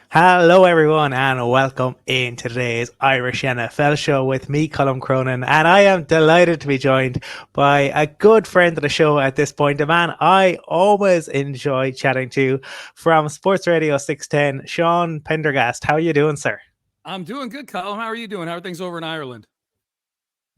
Hello, everyone, and welcome into today's Irish NFL show with me, Colum Cronin. And I am delighted to be joined by a good friend of the show at this point, a man I always enjoy chatting to from Sports Radio 610, Sean Pendergast. How are you doing, sir? I'm doing good, Colin. How are you doing? How are things over in Ireland?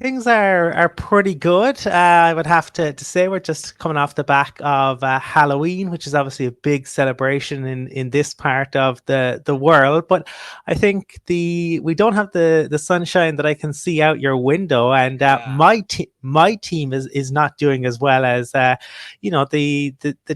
Things are pretty good. I would have to say we're just coming off the back of Halloween, which is obviously a big celebration in this part of the world. But I think we don't have the sunshine that I can see out your window, and Yeah. my team is not doing as well as the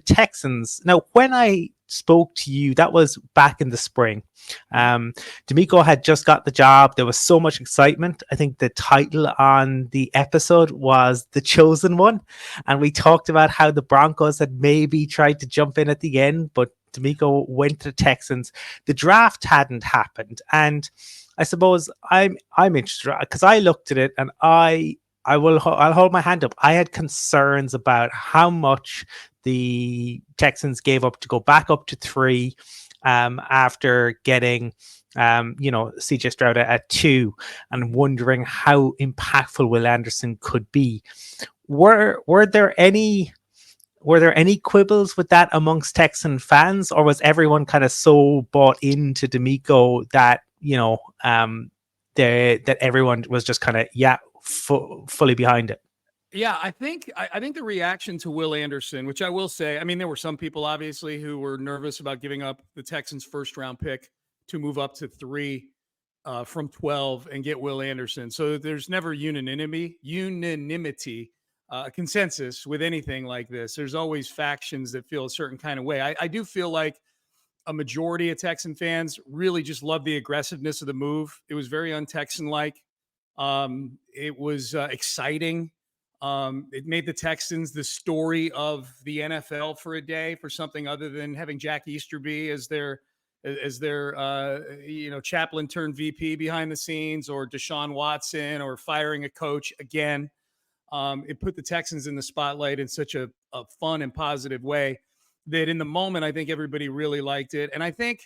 Texans. Now, when I spoke to you, that was back in the spring. Um, DeMeco had just got the job. There was so much excitement. I think the title on the episode was The Chosen One. And we talked about how the Broncos had maybe tried to jump in at the end, but DeMeco went to the Texans. The draft hadn't happened. And I suppose I'm interested because I looked at it and I'll hold my hand up. I had concerns about how much the Texans gave up to go back up to three after getting CJ Stroud at two, and wondering how impactful Will Anderson could be. Were there any quibbles with that amongst Texan fans, or was everyone kind of so bought into DeMeco that that everyone was just kind of fully behind it? Yeah, I think the reaction to Will Anderson, which I will say, I mean, there were some people obviously who were nervous about giving up the Texans' first round pick to move up to three from 12 and get Will Anderson. So there's never unanimity, consensus with anything like this. There's always factions that feel a certain kind of way. I do feel like a majority of Texan fans really just love the aggressiveness of the move. It was very un-Texan like. It was exciting. It made the Texans the story of the NFL for a day, for something other than having Jack Easterby as their chaplain turned VP behind the scenes, or Deshaun Watson, or firing a coach again. It put the Texans in the spotlight in such a fun and positive way that in the moment, I think everybody really liked it. And I think,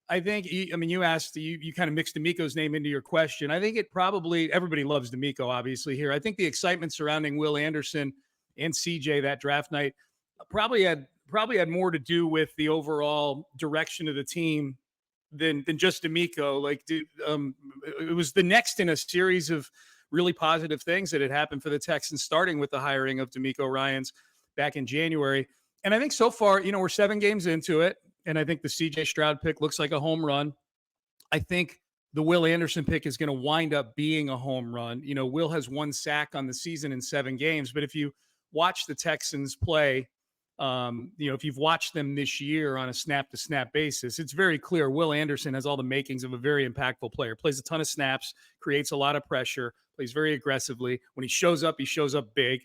I mean, you kind of mixed DeMeco's name into your question. I think it probably, everybody loves DeMeco, obviously, here. I think the excitement surrounding Will Anderson and CJ that draft night probably had more to do with the overall direction of the team than just DeMeco. It was the next in a series of really positive things that had happened for the Texans, starting with the hiring of DeMeco Ryans back in January. And I think so far, we're 7 games into it, and I think the CJ Stroud pick looks like a home run. I think the Will Anderson pick is going to wind up being a home run. Will has 1 sack on the season in 7 games, but if you watch the Texans play, if you've watched them this year on a snap to snap basis, it's very clear Will Anderson has all the makings of a very impactful player. Plays a ton of snaps, creates a lot of pressure, plays very aggressively. When he shows up big.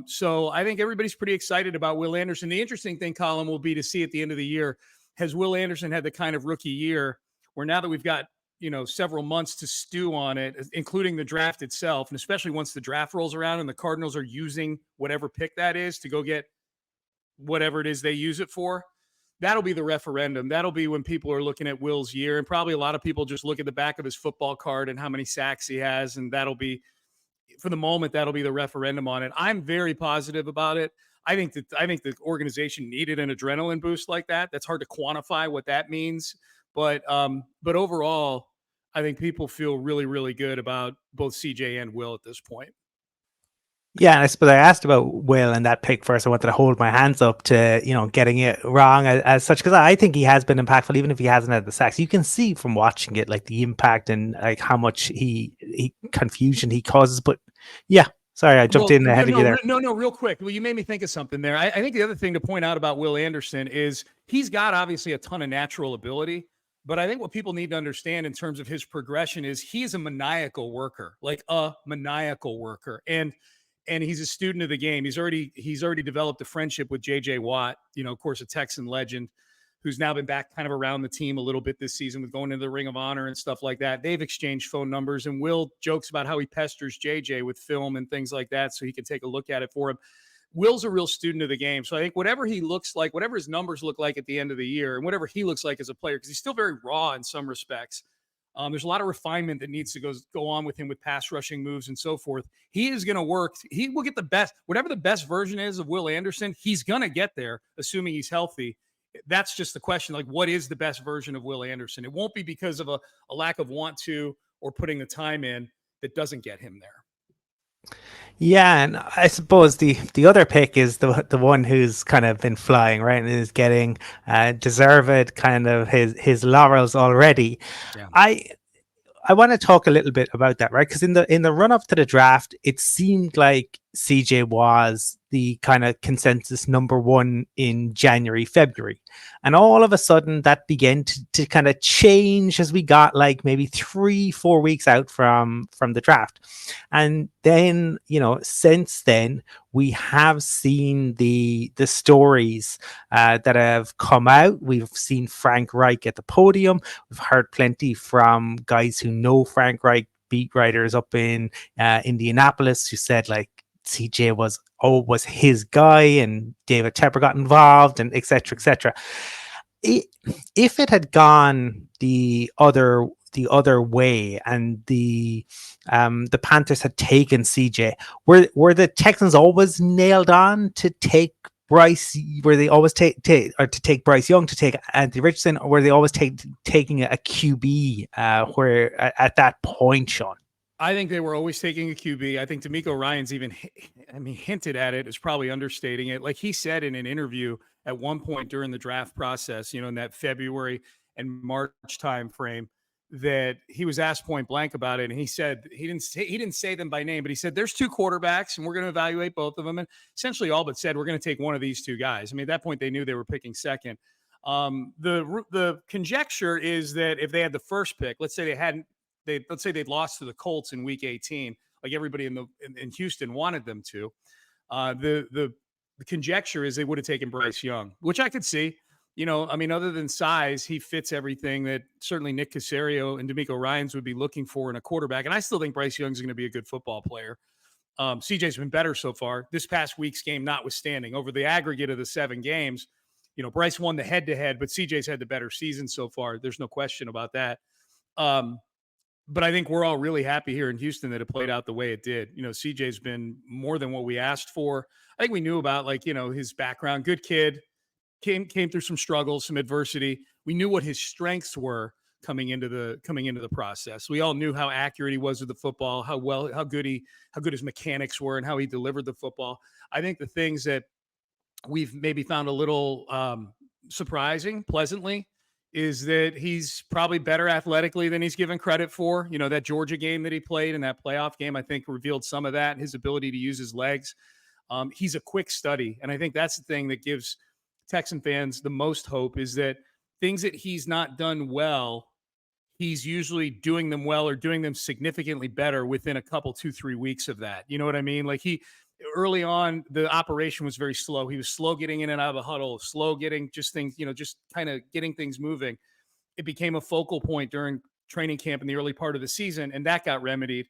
So I think everybody's pretty excited about Will Anderson. The interesting thing, Colin, will be to see at the end of the year, has Will Anderson had the kind of rookie year where, now that we've got several months to stew on it, including the draft itself, and especially once the draft rolls around and the Cardinals are using whatever pick that is to go get whatever it is they use it for, that'll be the referendum. That'll be when people are looking at Will's year, and probably a lot of people just look at the back of his football card and how many sacks he has, and that'll be, for the moment, that'll be the referendum on it. I'm very positive about it. I think the organization needed an adrenaline boost like that. That's hard to quantify what that means, but overall, I think people feel really, really good about both CJ and Will at this point. Yeah, and I suppose I asked about Will and that pick first. I wanted to hold my hands up to, getting it wrong as such, because I think he has been impactful, even if he hasn't had the sacks. You can see from watching it, like, the impact and like how much he confusion he causes. But yeah, sorry, I jumped Well, in ahead of you no, there. no, real quick. Well, you made me think of something there. I think the other thing to point out about Will Anderson is he's got obviously a ton of natural ability, but I think what people need to understand in terms of his progression is he's a maniacal worker, like a maniacal worker, and he's a student of the game. He's already developed a friendship with J.J. Watt, of course, a Texan legend, who's now been back kind of around the team a little bit this season with going into the Ring of Honor and stuff like that. They've exchanged phone numbers, and Will jokes about how he pesters JJ with film and things like that so he can take a look at it for him. Will's a real student of the game. So I think whatever he looks like, whatever his numbers look like at the end of the year, and whatever he looks like as a player, because he's still very raw in some respects. There's a lot of refinement that needs to go on with him with pass rushing moves and so forth. He is going to work. He will get the best, whatever the best version is of Will Anderson, he's going to get there, assuming he's healthy. That's just the question. Like, what is the best version of Will Anderson? It won't be because of a lack of want to or putting the time in that doesn't get him there. Yeah, and I suppose the other pick is the one who's kind of been flying, right, and is getting deserved kind of his laurels already. Yeah. I want to talk a little bit about that, right? Because in the run up to the draft, it seemed like CJ was the kind of consensus number one in January, February. And all of a sudden that began to kind of change as we got like maybe 3-4 weeks out from the draft. And then, since then, we have seen the stories that have come out. We've seen Frank Reich at the podium. We've heard plenty from guys who know Frank Reich, beat writers up in Indianapolis, who said like CJ was his guy, and David Tepper got involved, and etc. etc. If it had gone the other way, and the Panthers had taken CJ, were the Texans always nailed on to take Bryce? Were they always to take Bryce Young, to take Anthony Richardson, or were they always taking a QB where at that point, Sean? I think they were always taking a QB. I think DeMeco Ryans even, hinted at it, is probably understating it. Like he said in an interview at one point during the draft process, in that February and March time frame, that he was asked point blank about it, and he said he didn't say them by name, but he said there's two quarterbacks, and we're going to evaluate both of them, and essentially all but said we're going to take one of these two guys. I mean, at that point they knew they were picking second. The conjecture is that if they had the first pick, let's say they'd lost to the Colts in Week 18, like everybody in Houston wanted them to. The conjecture is they would have taken Bryce Young, which I could see. Other than size, he fits everything that certainly Nick Caserio and DeMeco Ryans would be looking for in a quarterback. And I still think Bryce Young's going to be a good football player. CJ's been better so far. This past week's game notwithstanding, over the aggregate of the 7 games, Bryce won the head-to-head, but CJ's had the better season so far. There's no question about that. But I think we're all really happy here in Houston that it played out the way it did. CJ's been more than what we asked for. I think we knew about his background. Good kid, came through some struggles, some adversity. We knew what his strengths were coming into the process. We all knew how accurate he was with the football, how good his mechanics were, and how he delivered the football. I think the things that we've maybe found a little surprising, pleasantly, is that he's probably better athletically than he's given credit for. That Georgia game that he played and that playoff game, I think, revealed some of that, his ability to use his legs. He's a quick study. And I think that's the thing that gives Texan fans the most hope, is that things that he's not done well, he's usually doing them well or doing them significantly better within a couple, 2-3 weeks of that. You know what I mean? Like early on, the operation was very slow. He was slow getting in and out of the huddle, slow getting just things, just kind of getting things moving. It became a focal point during training camp in the early part of the season, and that got remedied.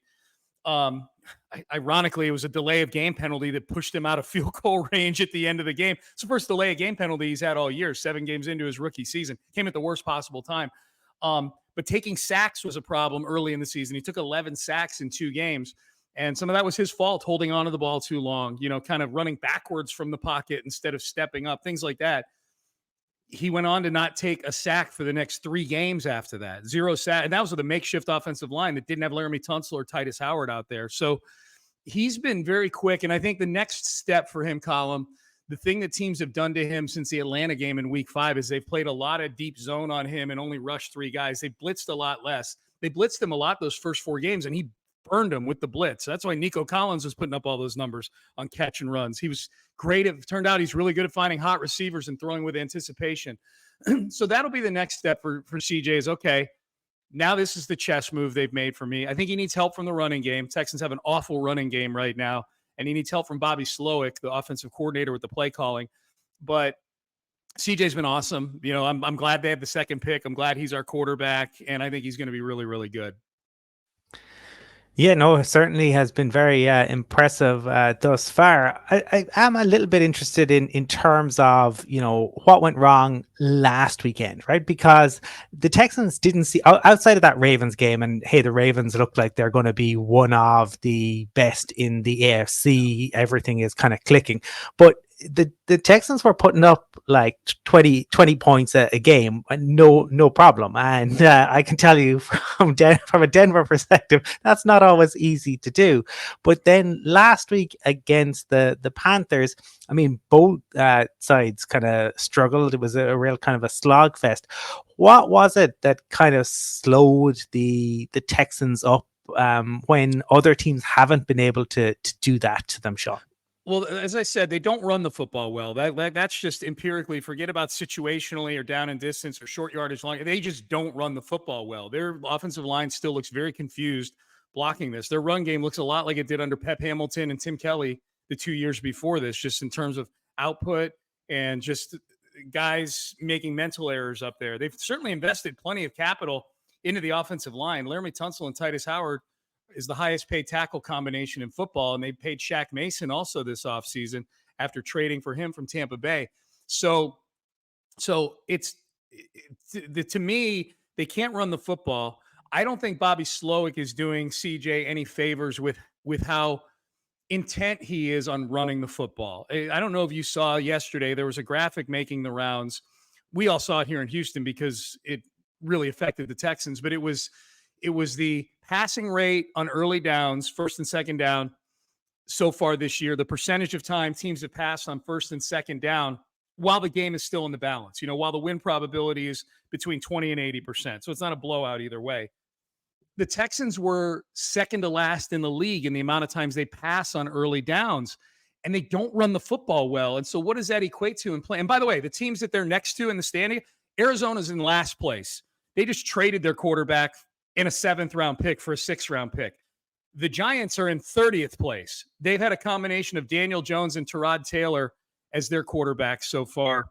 Ironically, it was a delay of game penalty that pushed him out of field goal range at the end of the game. It's the first delay of game penalty he's had all year, 7 games into his rookie season. Came at the worst possible time. But taking sacks was a problem early in the season. He took 11 sacks in 2 games. And some of that was his fault, holding onto the ball too long, kind of running backwards from the pocket instead of stepping up, things like that. He went on to not take a sack for the next 3 games after that. 0 sack. And that was with a makeshift offensive line that didn't have Laramie Tunsil or Titus Howard out there. So he's been very quick. And I think the next step for him, Colum, the thing that teams have done to him since the Atlanta game in Week 5 is they've played a lot of deep zone on him and only rushed 3 guys. They blitzed a lot less. They blitzed him a lot those first 4 games, and he burned him with the blitz. That's why Nico Collins was putting up all those numbers on catch and runs. He was great. It turned out he's really good at finding hot receivers and throwing with anticipation. So that'll be the next step for CJ is, okay, now this is the chess move they've made for me. I think he needs help from the running game. Texans have an awful running game right now, and he needs help from Bobby Slowick, the offensive coordinator, with the play calling. But CJ's been awesome. I'm glad they have the second pick. I'm glad he's our quarterback, and I think he's going to be really, really good. Yeah, no, it certainly has been very impressive thus far. I am a little bit interested in terms of, what went wrong last weekend, right? Because the Texans didn't see outside of that Ravens game, and hey, the Ravens look like they're going to be one of the best in the AFC. Everything is kind of clicking, but the Texans were putting up like 20 points a game, no problem. And I can tell you from from a Denver perspective, that's not always easy to do. But then last week against the Panthers, I mean, both sides kind of struggled. It was a real kind of a slog fest. What was it that kind of slowed the Texans up when other teams haven't been able to do that to them, Sean? Well, as I said, they don't run the football well. That's just empirically. Forget about situationally or down in distance or short yardage long. They just don't run the football well. Their offensive line still looks very confused blocking this. Their run game looks a lot like it did under Pep Hamilton and Tim Kelly the 2 years before this, just in terms of output and just guys making mental errors up there. They've certainly invested plenty of capital into the offensive line. Laramie Tunsil and Titus Howard is the highest paid tackle combination in football. And they paid Shaq Mason also this offseason after trading for him from Tampa Bay. So it's to me, they can't run the football. I don't think Bobby Slowick is doing CJ any favors with how intent he is on running the football. I don't know if you saw yesterday, there was a graphic making the rounds. We all saw it here in Houston because it really affected the Texans, but it was the passing rate on early downs, first and second down so far this year, the percentage of time teams have passed on first and second down while the game is still in the balance, while the win probability is between 20 and 80%. So it's not a blowout either way. The Texans were second to last in the league in the amount of times they pass on early downs, and they don't run the football well. And so what does that equate to in play? And by the way, the teams that they're next to in the standing, Arizona's in last place. They just traded their quarterback in a 7th round pick for a 6th round pick. The Giants are in 30th place. They've had a combination of Daniel Jones and Tyrod Taylor as their quarterbacks so far,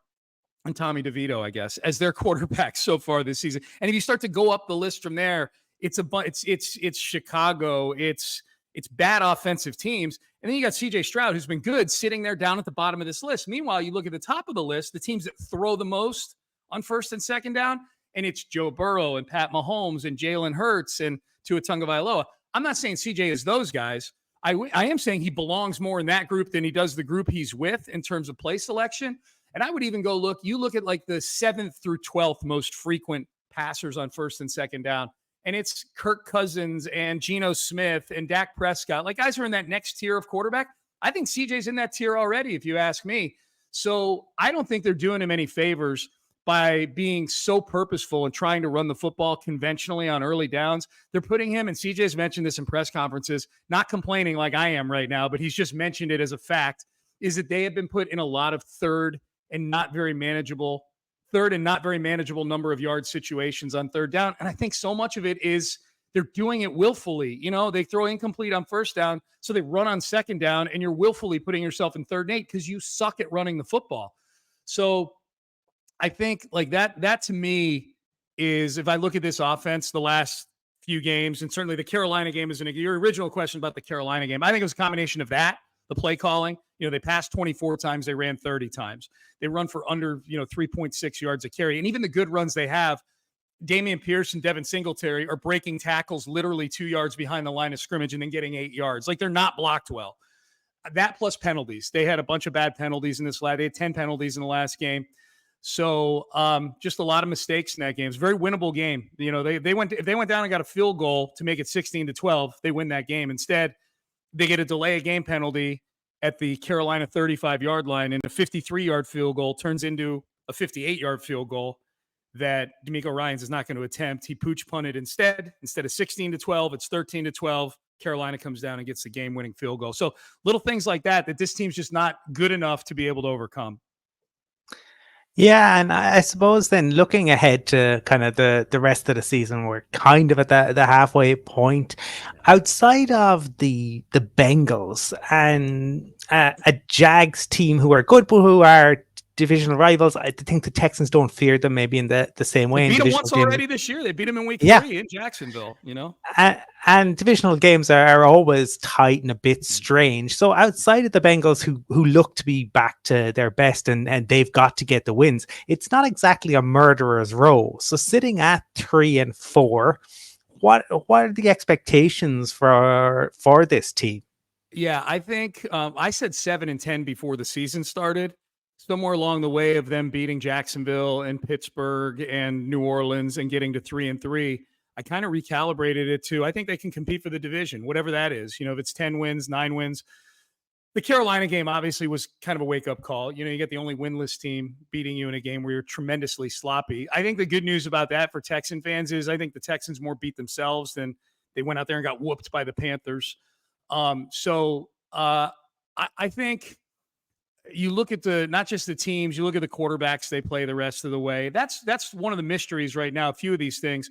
and Tommy DeVito, I guess, as their quarterbacks so far this season. And if you start to go up the list from there, it's Chicago, it's bad offensive teams, and then you got CJ Stroud, who's been good, sitting there down at the bottom of this list. Meanwhile, you look at the top of the list, the teams that throw the most on first and second down, and it's Joe Burrow and Pat Mahomes and Jalen Hurts and Tua Tagovailoa. I'm not saying CJ is those guys. I am saying he belongs more in that group than he does the group he's with in terms of play selection. And I would even go look at like the 7th through 12th most frequent passers on first and second down. And it's Kirk Cousins and Geno Smith and Dak Prescott. Like, guys are in that next tier of quarterback. I think CJ's in that tier already, if you ask me. So I don't think they're doing him any favors by being so purposeful and trying to run the football conventionally on early downs. They're putting him, and CJ's mentioned this in press conferences, not complaining like I am right now, but he's just mentioned it as a fact, is that they have been put in a lot of third and not very manageable number of yard situations on third down. And I think so much of it is they're doing it willfully. They throw incomplete on first down, so they run on second down, and you're willfully putting yourself in 3rd and 8 because you suck at running the football. So I think like that to me is, if I look at this offense the last few games, and certainly the Carolina game isn't your original question about the Carolina game. I think it was a combination of that, the play calling. They passed 24 times, they ran 30 times. They run for under, 3.6 yards a carry. And even the good runs they have, Dameon Pierce and Devin Singletary are breaking tackles literally 2 yards behind the line of scrimmage and then getting 8 yards. Like, they're not blocked well. That plus penalties. They had a bunch of bad penalties in this last. They had 10 penalties in the last game. So just a lot of mistakes in that game. It's a very winnable game. If they went down and got a field goal to make it 16-12, they win that game. Instead, they get a delay of game penalty at the Carolina 35-yard line, and a 53-yard field goal turns into a 58-yard field goal that DeMeco Ryans is not going to attempt. He pooch punted instead of 16-12, it's 13-12. Carolina comes down and gets the game-winning field goal. So little things like that this team's just not good enough to be able to overcome. Yeah, and I suppose then looking ahead to kind of the rest of the season, we're kind of at the halfway point. Outside of the Bengals and a Jags team who are good but who are divisional rivals. I think the Texans don't fear them maybe in the same way They in beat them divisional once games. already this year. They beat them in week Yeah. 3 in Jacksonville, you know? And divisional games are always tight and a bit strange. So outside of the Bengals, who look to be back to their best and they've got to get the wins, it's not exactly a murderer's row. So sitting at 3-4, what are the expectations for this team? Yeah, I think I said 7-10 before the season started. Somewhere along the way of them beating Jacksonville and Pittsburgh and New Orleans and getting to 3-3, I kind of recalibrated it to I think they can compete for the division, whatever that is. You know, if it's 10 wins, 9 wins. The Carolina game obviously was kind of a wake-up call. You know, you get the only winless team beating you in a game where you're tremendously sloppy. I think the good news about that for Texan fans is I think the Texans more beat themselves than they went out there and got whooped by the Panthers. I think you look at not just the teams, you look at the quarterbacks they play the rest of the way. That's one of the mysteries right now. A few of these things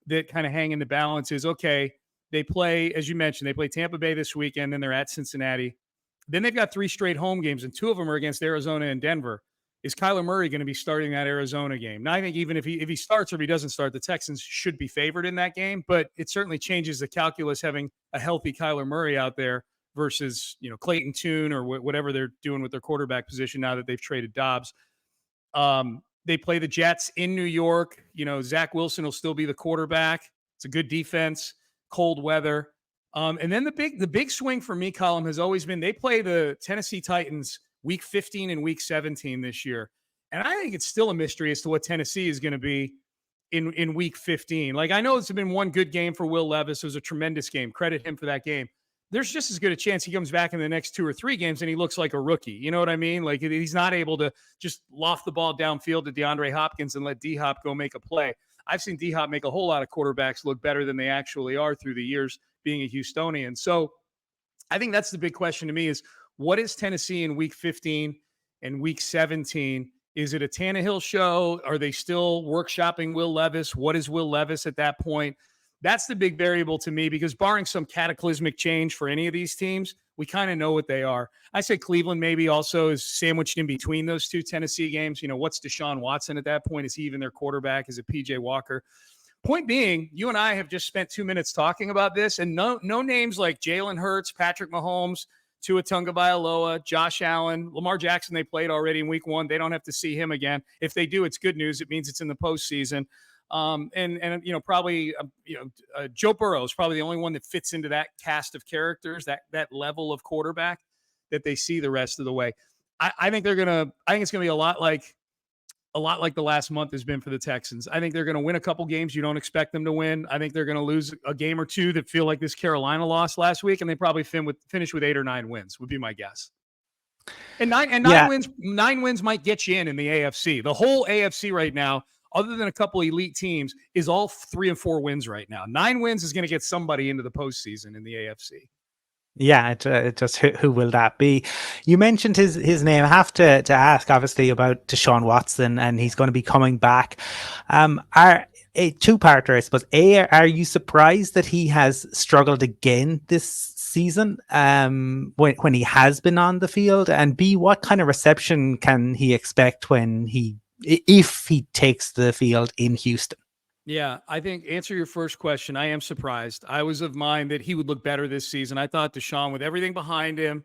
that kind of hang in the balance is, okay, they play, as you mentioned, they play Tampa Bay this weekend, then they're at Cincinnati. Then they've got 3 straight home games, and 2 of them are against Arizona and Denver. Is Kyler Murray going to be starting that Arizona game? Now, I think even if he starts or if he doesn't start, the Texans should be favored in that game, but it certainly changes the calculus having a healthy Kyler Murray out there versus, you know, Clayton Tune or whatever they're doing with their quarterback position now that they've traded Dobbs. They play the Jets in New York. You know, Zach Wilson will still be the quarterback. It's a good defense, cold weather. And then the big swing for me, Colum, has always been they play the Tennessee Titans week 15 and week 17 this year. And I think it's still a mystery as to what Tennessee is going to be in week 15. Like, I know it's been one good game for Will Levis. It was a tremendous game. Credit him for that game. There's just as good a chance he comes back in the next 2 or 3 games and he looks like a rookie. You know what I mean? Like, he's not able to just loft the ball downfield to DeAndre Hopkins and let D-Hop go make a play. I've seen D-Hop make a whole lot of quarterbacks look better than they actually are through the years being a Houstonian. So I think that's the big question to me is, what is Tennessee in week 15 and week 17? Is it a Tannehill show? Are they still workshopping Will Levis? What is Will Levis at that point? That's the big variable to me, because barring some cataclysmic change for any of these teams, we kind of know what they are. I say Cleveland maybe also is sandwiched in between those 2 Tennessee games. You know, what's Deshaun Watson at that point? Is he even their quarterback? Is it PJ Walker? Point being, you and I have just spent 2 minutes talking about this, and no names like Jalen Hurts, Patrick Mahomes, Tua Tagovailoa, Josh Allen, Lamar Jackson, they played already in week 1. They don't have to see him again. If they do, it's good news. It means it's in the postseason. And you know, probably Joe Burrow is probably the only one that fits into that cast of characters, that level of quarterback that they see the rest of the way. I think it's gonna be a lot like the last month has been for the Texans. I think they're going to win a couple games you don't expect them to win. I think they're going to lose a game or 2 that feel like this Carolina loss last week, and they probably finish with 8 or 9 wins would be my guess. And nine wins might get you in the AFC. The whole AFC right now, other than a couple elite teams, is all 3 and 4 wins right now. 9 wins is going to get somebody into the postseason in the AFC. Yeah, it just who will that be? You mentioned his name. I have to ask, obviously, about Deshaun Watson, and he's going to be coming back. Are a 2-parter, I suppose. Are you surprised that he has struggled again this season? When he has been on the field, and B, what kind of reception can he expect if he takes the field in Houston? Yeah, I think answer your first question. I am surprised. I was of mind that he would look better this season. I thought Deshaun, with everything behind him,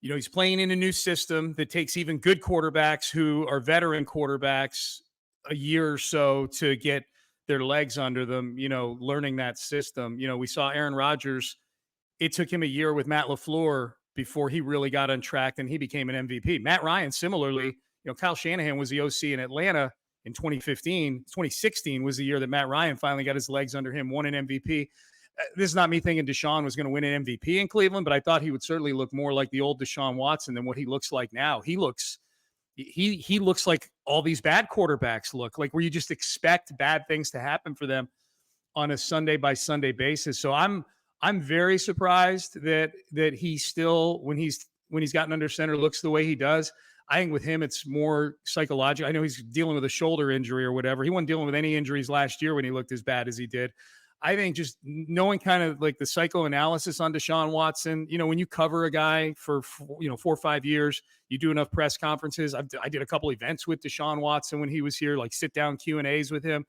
you know, he's playing in a new system that takes even good quarterbacks who are veteran quarterbacks a year or so to get their legs under them, you know, learning that system. You know, we saw Aaron Rodgers. It took him a year with Matt LaFleur before he really got on track and he became an MVP. Matt Ryan, similarly, you know, Kyle Shanahan was the OC in Atlanta in 2015. 2016 was the year that Matt Ryan finally got his legs under him, won an MVP. This is not me thinking Deshaun was going to win an MVP in Cleveland, but I thought he would certainly look more like the old Deshaun Watson than what he looks like now. He looks like all these bad quarterbacks look like, where you just expect bad things to happen for them on a Sunday by Sunday basis. So I'm very surprised that he still, when he's gotten under center, looks the way he does. I think with him, it's more psychological. I know he's dealing with a shoulder injury or whatever. He wasn't dealing with any injuries last year when he looked as bad as he did. I think just knowing kind of like the psychoanalysis on Deshaun Watson, when you cover a guy for 4 or 5 years, you do enough press conferences. I did a couple events with Deshaun Watson when he was here, like sit down Q&As with him.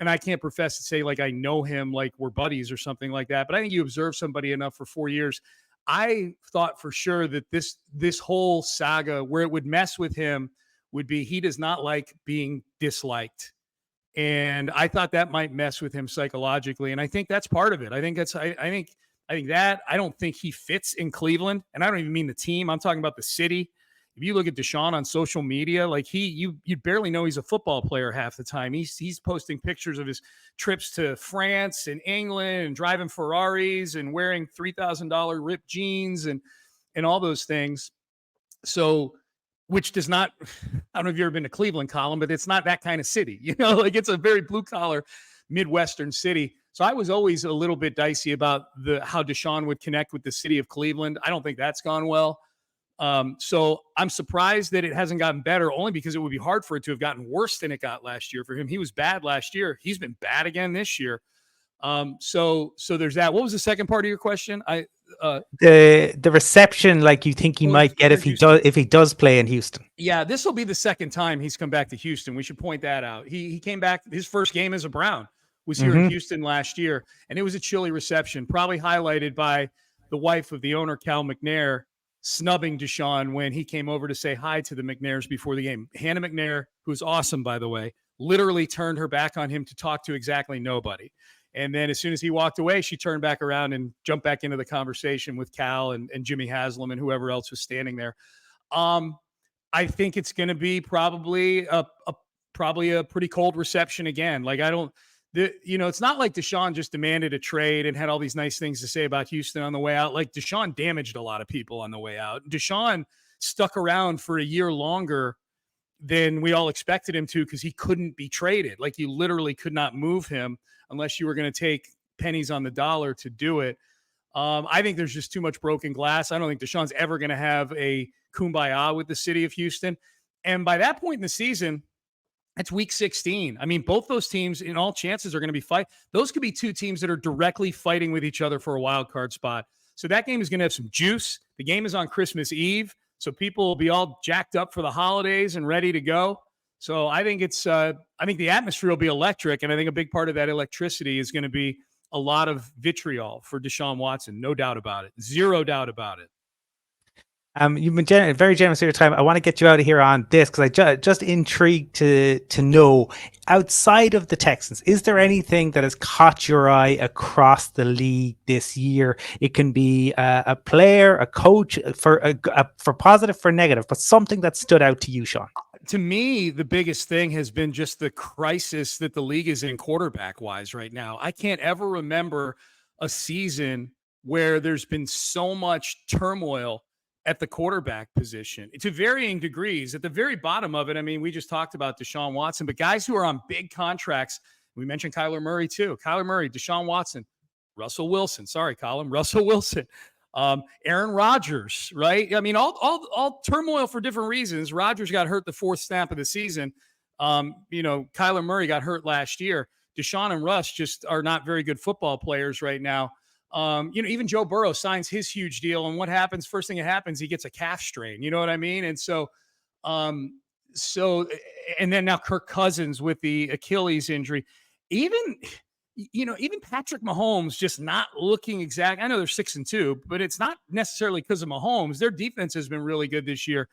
And I can't profess to say like I know him, like we're buddies or something like that. But I think you observe somebody enough for 4 years. I thought for sure that this whole saga where it would mess with him would be he does not like being disliked. And I thought that might mess with him psychologically. And I think that's part of it. I think I don't think he fits in Cleveland. And I don't even mean the team. I'm talking about the city. If you look at Deshaun on social media, like you barely know he's a football player half the time. He's posting pictures of his trips to France and England and driving Ferraris and wearing $3,000 ripped jeans and all those things. So, which does not, I don't know if you've ever been to Cleveland, Colum, but it's not that kind of city, like it's a very blue collar Midwestern city. So I was always a little bit dicey about how Deshaun would connect with the city of Cleveland. I don't think that's gone well. So I'm surprised that it hasn't gotten better, only because it would be hard for it to have gotten worse than it got last year for him. He was bad last year. He's been bad again this year. So there's that. What was the second part of your question? The reception, like you think he might get if he does play in Houston. Yeah, this will be the second time he's come back to Houston. We should point that out. He came back. His first game as a Brown was here in Houston last year, and it was a chilly reception, probably highlighted by the wife of the owner, Cal McNair, snubbing Deshaun when he came over to say hi to the McNairs before the game. Hannah McNair, who's awesome, by the way, literally turned her back on him to talk to exactly nobody. And then as soon as he walked away, she turned back around and jumped back into the conversation with Cal and Jimmy Haslam and whoever else was standing there. I think it's going to be probably a pretty cold reception again. Like it's not like Deshaun just demanded a trade and had all these nice things to say about Houston on the way out. Like Deshaun damaged a lot of people on the way out. Deshaun stuck around for a year longer than we all expected him to because he couldn't be traded. Like you literally could not move him unless you were going to take pennies on the dollar to do it. I think there's just too much broken glass. I don't think Deshaun's ever going to have a kumbaya with the city of Houston. And by that point in the season, it's week 16. I mean, both those teams in all chances are going to be fight. Those could be two teams that are directly fighting with each other for a wild card spot. So that game is going to have some juice. The game is on Christmas Eve. So people will be all jacked up for the holidays and ready to go. So I think I think the atmosphere will be electric. And I think a big part of that electricity is going to be a lot of vitriol for Deshaun Watson. No doubt about it. Zero doubt about it. You've been very generous with your time. I want to get you out of here on this because I just intrigued to know, outside of the Texans, is there anything that has caught your eye across the league this year? It can be a player, a coach, for positive, for negative, but something that stood out to you, Sean. To me, the biggest thing has been just the crisis that the league is in quarterback-wise right now. I can't ever remember a season where there's been so much turmoil at the quarterback position to varying degrees. At the very bottom of it, I mean, we just talked about Deshaun Watson, but guys who are on big contracts, we mentioned Kyler Murray too. Kyler Murray, Deshaun Watson, Russell Wilson. Sorry, Colum. Russell Wilson. Aaron Rodgers, right? I mean, all turmoil for different reasons. Rodgers got hurt the fourth snap of the season. Kyler Murray got hurt last year. Deshaun and Russ just are not very good football players right now. Even Joe Burrow signs his huge deal, and what happens? First thing that happens, he gets a calf strain. You know what I mean? And and then now Kirk Cousins with the Achilles injury. Even Patrick Mahomes just not looking exact. I know they're 6-2, but it's not necessarily because of Mahomes. Their defense has been really good this year.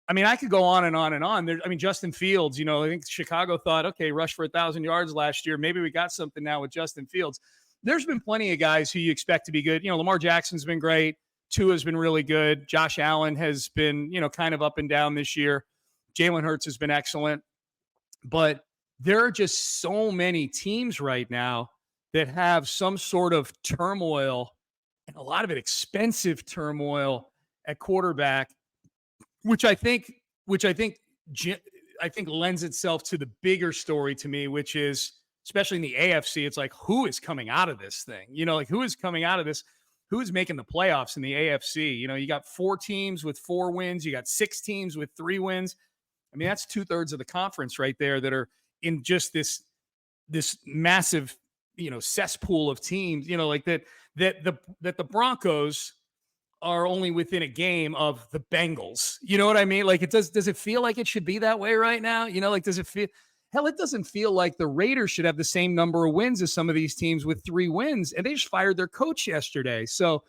I mean, I could go on and on and on. Justin Fields, I think Chicago thought, okay, rushed for 1,000 yards last year. Maybe we got something now with Justin Fields. There's been plenty of guys who you expect to be good. Lamar Jackson's been great. Tua's been really good. Josh Allen has been, kind of up and down this year. Jalen Hurts has been excellent. But there are just so many teams right now that have some sort of turmoil, and a lot of it expensive turmoil at quarterback, which I think lends itself to the bigger story to me, which is, especially in the AFC, it's like, who is coming out of this thing? Who is coming out of this? Who is making the playoffs in the AFC? You got 4 teams with 4 wins. You got 6 teams with 3 wins. I mean, that's 2/3 of the conference right there that are in just this massive cesspool of teams, like that the Broncos are only within a game of the Bengals. You know what I mean? Like, does it feel like it should be that way right now? Like, does it feel, hell, it doesn't feel like the Raiders should have the same number of wins as some of these teams with 3 wins, and they just fired their coach yesterday. So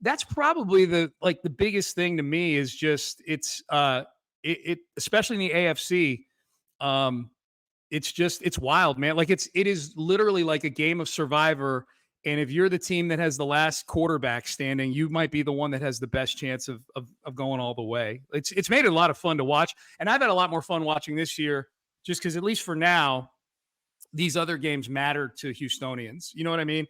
that's probably the biggest thing to me is just it's especially in the AFC. It's wild, man. Like it is literally like a game of Survivor. And if you're the team that has the last quarterback standing, you might be the one that has the best chance of going all the way. It's made it a lot of fun to watch. And I've had a lot more fun watching this year just because, at least for now, these other games matter to Houstonians. You know what I mean?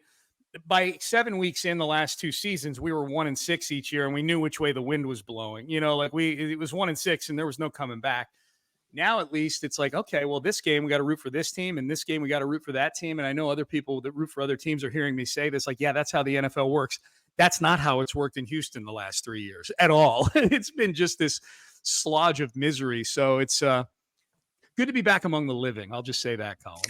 By 7 weeks in the last 2 seasons, we were 1-6 each year, and we knew which way the wind was blowing. It was 1-6, and there was no coming back. Now, at least, it's like, okay, well, this game we got to root for this team, and this game we got to root for that team. And I know other people that root for other teams are hearing me say this, like, yeah, that's how the NFL works. That's not how it's worked in Houston the last 3 years at all. It's been just this slodge of misery. So it's good to be back among the living. I'll just say that, Colin.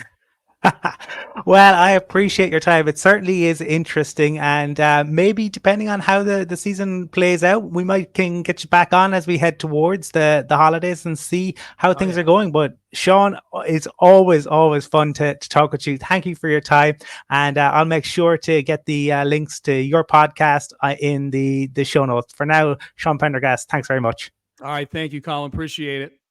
Well, I appreciate your time. It certainly is interesting, and maybe depending on how the season plays out, we can get you back on as we head towards the holidays and see how things are going. But Sean, it's always fun to talk with you. Thank you for your time, and I'll make sure to get the links to your podcast in the show notes. For now, Sean Pendergast, thanks very much. All right, thank you, Colin. Appreciate it.